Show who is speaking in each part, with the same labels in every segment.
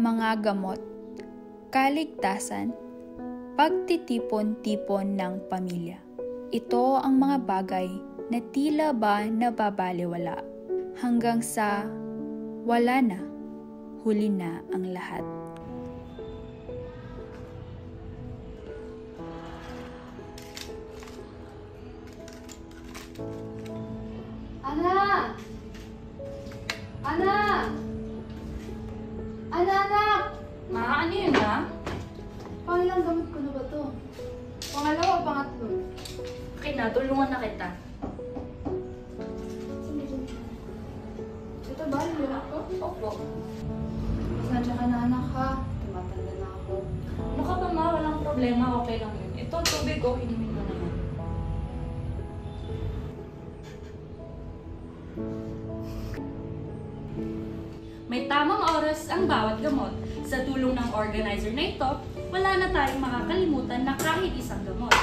Speaker 1: mga gamot, kaligtasan, pagtitipon-tipon ng pamilya. Ito ang mga bagay na tila ba nababalewala hanggang sa wala na, huli na ang lahat.
Speaker 2: Anak! Anak! Anak!
Speaker 3: Ma, ano yun ha?
Speaker 2: Pangilang gamot ko na ba to? Pangalawa o pangatlo?
Speaker 3: Okay na, tulungan na kita.
Speaker 2: Ito ba? Yung anak ko?
Speaker 3: Opo.
Speaker 2: Sadya ka na anak ha. Tumatanda na ako.
Speaker 3: Ano ka ba ma? Walang problema, okay lang yun. Ito, tubig ko, inumin mo na yan. May tamang oras ang bawat gamot. Sa tulong ng organizer na ito, wala na tayong makakalimutan na kahit isang gamot.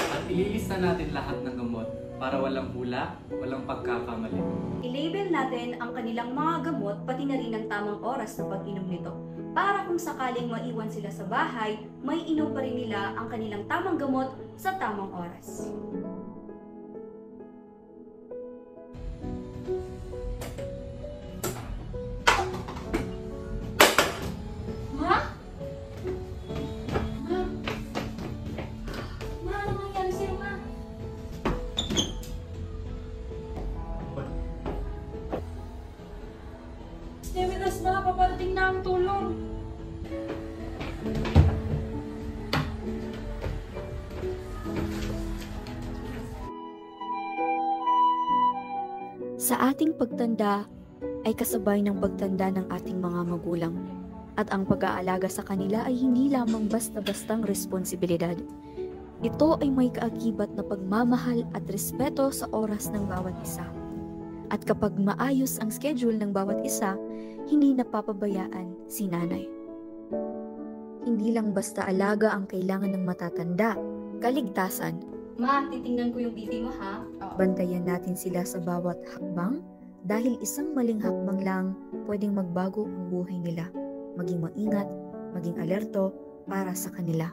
Speaker 4: At ililista natin lahat ng gamot para walang hula, walang pagkakamali.
Speaker 5: I-label natin ang kanilang mga gamot pati na rin ang tamang oras ng pag-inom nito. Para kung sakaling maiwan sila sa bahay, may inom pa rin nila ang kanilang tamang gamot sa tamang oras.
Speaker 3: Ma? Ma? Ma, ano nangyari sa'yo, ma? Stay with us, ma. Paparating na ang tulong.
Speaker 5: Sa ating pagtanda ay kasabay ng pagtanda ng ating mga magulang. At ang pag-aalaga sa kanila ay hindi lamang basta-bastang responsibilidad. Ito ay may kaakibat na pagmamahal at respeto sa oras ng bawat isa. At kapag maayos ang schedule ng bawat isa, hindi napapabayaan si nanay. Hindi lang basta alaga ang kailangan ng matatanda, kaligtasan.
Speaker 2: Ma, titingnan ko yung BP mo ha.
Speaker 5: Bantayan natin sila sa bawat hakbang dahil isang maling hakbang lang pwedeng magbago ang buhay nila. Maging maingat, maging alerto para sa kanila.